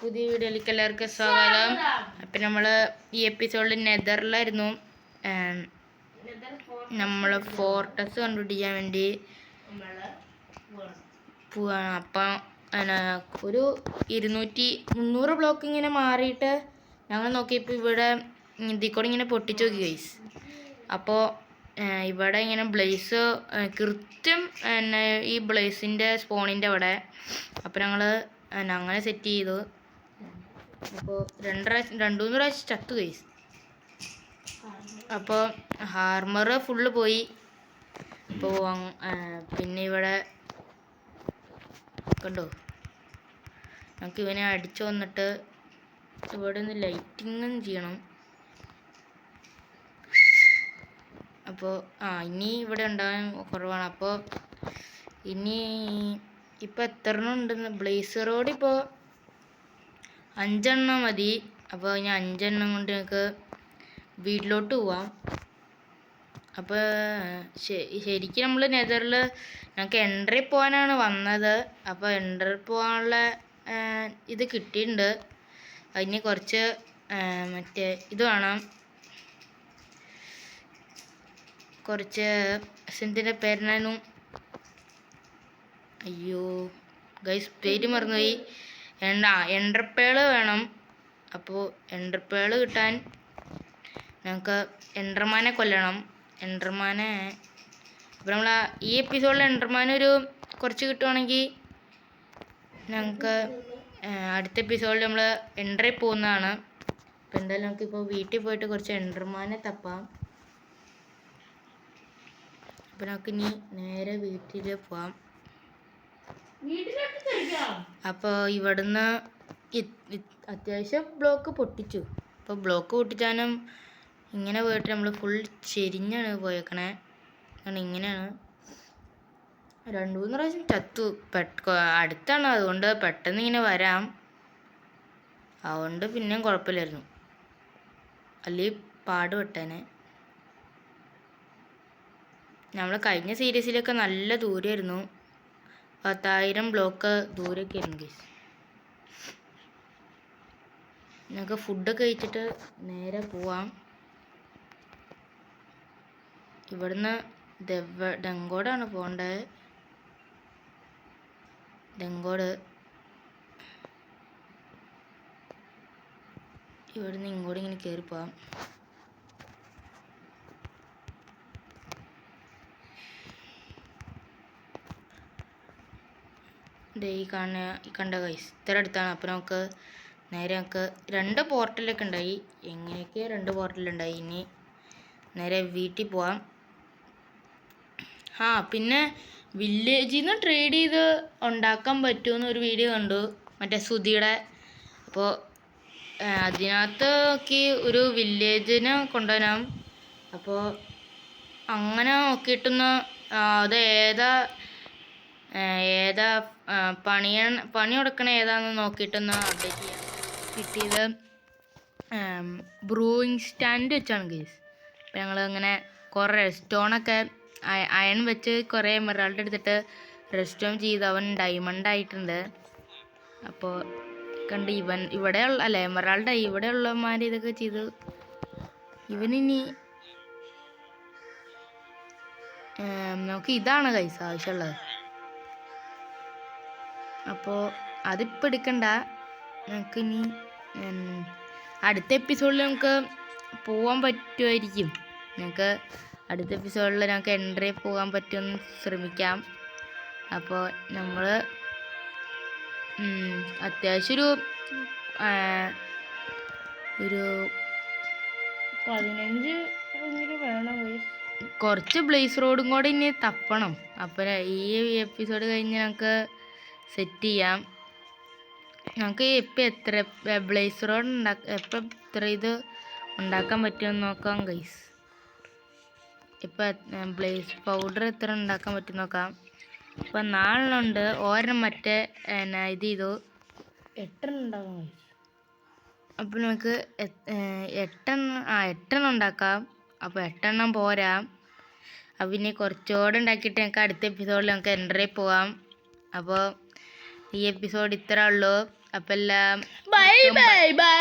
പുതിയ വീഡിയോയിലേക്ക് എല്ലാവർക്കും സ്വാഗതം. അപ്പം നമ്മൾ ഈ എപ്പിസോഡിൽ നെതറിലായിരുന്നു. നമ്മൾ ഫോർട്ടസ് കണ്ടുപിടിക്കാൻ വേണ്ടി പോവാണ്. അപ്പം ഒരു 200-300 ബ്ലോക്ക് ഇങ്ങനെ മാറിയിട്ട് ഞങ്ങൾ നോക്കിയപ്പോൾ ഇവിടെ ഇതിൽ കൂടെ ഇങ്ങനെ പൊട്ടിച്ചു നോക്കി ഗൈസ്. അപ്പോൾ ഇവിടെ ഇങ്ങനെ ബ്ലേസ് കൃത്യം ഈ ബ്ലേസിൻ്റെ സ്പോണിൻ്റെ അവിടെ. അപ്പോൾ ഞങ്ങൾ അങ്ങനെ സെറ്റ് ചെയ്തു. അപ്പോൾ 2-3 പ്രാവശ്യം ചത്തു ഗൈസ്. അപ്പോൾ ഹാർമർ ഫുള്ള് പോയി. അപ്പോൾ പിന്നെ ഇവിടെ കണ്ടോ, നമുക്ക് ഇവനെ അടിച്ചു വന്നിട്ട് ഇവിടെ നിന്ന് ലൈറ്റിങ്ങും ചെയ്യണം. അപ്പോൾ ഇനി ഇവിടെ ഉണ്ടാകാൻ കുറവാണ്. അപ്പോൾ ഇനി ഇപ്പോൾ എത്ര എണ്ണം ഉണ്ടെന്ന് ബ്ലേസ് റോഡ് ഇപ്പോൾ 5 എണ്ണം മതി. അപ്പോൾ ഇനി 5 എണ്ണം കൊണ്ട് ഞങ്ങൾക്ക് വീട്ടിലോട്ട് പോവാം. അപ്പോൾ ശരിക്കും നമ്മൾ നെതറിൽ ഞങ്ങൾക്ക് എൻട്രി പോകാനാണ് വന്നത്. അപ്പോൾ എൻട്രി പോകാനുള്ള ഇത് കിട്ടിയിട്ടുണ്ട്. അതിന് കുറച്ച് മറ്റേ ഇത് വേണം, കുറച്ച് എന്തിൻ്റെ പേരിനും അയ്യോ ഗൈസ് പേര് മറന്നുപോയി. എൻഡർപേള് വേണം. അപ്പോൾ എൻഡർപേള് കിട്ടാൻ ഞങ്ങൾക്ക് എൻഡർമാനെ കൊല്ലണം. എൻഡർമാനെ അപ്പോൾ നമ്മൾ ഈ എപ്പിസോഡിൽ എൻഡർമാൻ ഒരു കുറച്ച് കിട്ടുവാണെങ്കിൽ ഞങ്ങൾക്ക് അടുത്ത എപ്പിസോഡിൽ നമ്മൾ എൻട്രി പോകുന്നതാണ്. അപ്പോൾ എന്തായാലും നമുക്കിപ്പോൾ വീട്ടിൽ പോയിട്ട് കുറച്ച് എൻഡർമാനെ തപ്പാം. അപ്പോൾ നമുക്ക് ഇനി നേരെ വീട്ടിൽ പോവാം. അപ്പോൾ ഇവിടുന്ന് അത്യാവശ്യം ബ്ലോക്ക് പൊട്ടിച്ചു. അപ്പോൾ ബ്ലോക്ക് പൊട്ടിച്ചാലും ഇങ്ങനെ പോയിട്ട് നമ്മൾ ഫുൾ ചെരിഞ്ഞാണ് പോയേക്കണേ. കാരണം ഇങ്ങനെയാണ് 2-3 പ്രാവശ്യം ചത്തു. അടുത്താണ്, അതുകൊണ്ട് പെട്ടെന്ന് ഇങ്ങനെ വരാം. അതുകൊണ്ട് പിന്നെയും കുഴപ്പമില്ലായിരുന്നു, അല്ലെങ്കിൽ പാടുപെട്ടേനെ. നമ്മൾ കഴിഞ്ഞ സീരീസിലൊക്കെ നല്ല ദൂരമായിരുന്നു, 10,000 ബ്ലോക്ക് ദൂരമൊക്കെ ആയിരുന്നു ഗൈസ്. ഞങ്ങൾക്ക് ഫുഡൊക്കെ കഴിച്ചിട്ട് നേരെ പോവാം. ഇവിടുന്ന് ഡെങ്കോടാണ് പോകേണ്ടത്. ഡെങ്കോട് ഇവിടുന്ന് ഇങ്ങോട്ട് ഇങ്ങനെ കയറി പോവാം. ഈ കണ്ട ഗൈസ് ഇത്ര അടുത്താണ്. അപ്പോൾ നമുക്ക് നേരെ ഞങ്ങൾക്ക് 2 പോർട്ടലൊക്കെ ഉണ്ടായി. എങ്ങനെയൊക്കെ 2 പോർട്ടലുണ്ടായി. ഇനി നേരെ വീട്ടിൽ പോവാം. പിന്നെ വില്ലേജിൽ നിന്ന് ട്രേഡ് ചെയ്ത് ഉണ്ടാക്കാൻ പറ്റുമെന്ന് ഒരു വീഡിയോ കണ്ടു, മറ്റേ സുധിയുടെ. അപ്പോൾ അതിനകത്ത് നോക്കി ഒരു വില്ലേജിനെ കൊണ്ടുവരാം. അപ്പോൾ അങ്ങനെ നോക്കിയിട്ടൊന്ന് അത് ഏതാ പണി കൊടുക്കണ ഏതാണെന്ന് നോക്കിയിട്ടൊന്ന് അപ്ഡേറ്റ് ചെയ്യാം. കിട്ടിയത് ബ്രൂയിങ് സ്റ്റാൻഡ് വെച്ചാണ് ഗൈസ്. അപ്പോൾ ഞങ്ങൾ അങ്ങനെ കുറേ സ്റ്റോണൊക്കെ അയൺ വെച്ച് കുറേ എമറാൾഡ് എടുത്തിട്ട് റെസ്റ്റോൺ ചെയ്ത് അവൻ ഡയമണ്ട് ആയിട്ടുണ്ട്. അപ്പോൾ കണ്ട് ഇവിടെ എമറാൾഡ് ഇവിടെ ഉള്ളമാർ ഇതൊക്കെ ചെയ്തു. ഇവനിനി നമുക്ക് ഇതാണ് ഗൈസ് ആവശ്യമുള്ളത്. അപ്പോൾ അതിപ്പോൾ എടുക്കണ്ട, നമുക്കിനി അടുത്ത എപ്പിസോഡിൽ നമുക്ക് പോകാൻ പറ്റുമായിരിക്കും. ഞങ്ങൾക്ക് അടുത്ത എപ്പിസോഡിൽ ഞങ്ങൾക്ക് എൻട്രി പോകാൻ പറ്റുമെന്ന് ശ്രമിക്കാം. അപ്പോൾ നമ്മൾ അത്യാവശ്യം ഒരു 15 വേണം. കുറച്ച് ബ്ലേസ് റോഡും കൂടെ ഇനി തപ്പണം. അപ്പോൾ ഈ എപ്പിസോഡ് കഴിഞ്ഞ് ഞങ്ങൾക്ക് സെറ്റ് ചെയ്യാം. നമുക്ക് ഇപ്പം എത്ര ബ്ലേസ് റോഡ് എപ്പം എത്ര ഇത് ഉണ്ടാക്കാൻ പറ്റുമെന്ന് നോക്കാം ഗൈസ്. ഇപ്പം ബ്ലേസ് പൗഡർ എത്ര ഉണ്ടാക്കാൻ പറ്റും നോക്കാം. ഇപ്പം 4 ഉണ്ട്. ഓരെണ്ണം മറ്റേ ഇത് ചെയ്തു 8 ഉണ്ടാക്കാം ഗൈസ്. അപ്പം നമുക്ക് 8 ഉണ്ടാക്കാം. അപ്പോൾ 8 പോരാ. അപ്പം പിന്നെ കുറച്ചുകൂടെ ഉണ്ടാക്കിയിട്ട് ഞങ്ങൾക്ക് അടുത്ത എപ്പിസോഡിൽ നമുക്ക് എൻട്രി പോവാം. അപ്പോൾ ഈ എപ്പിസോഡ് ഇത്ര ഉള്ളൂ. അപ്പം എല്ലാം ബൈ ബൈ ബൈ.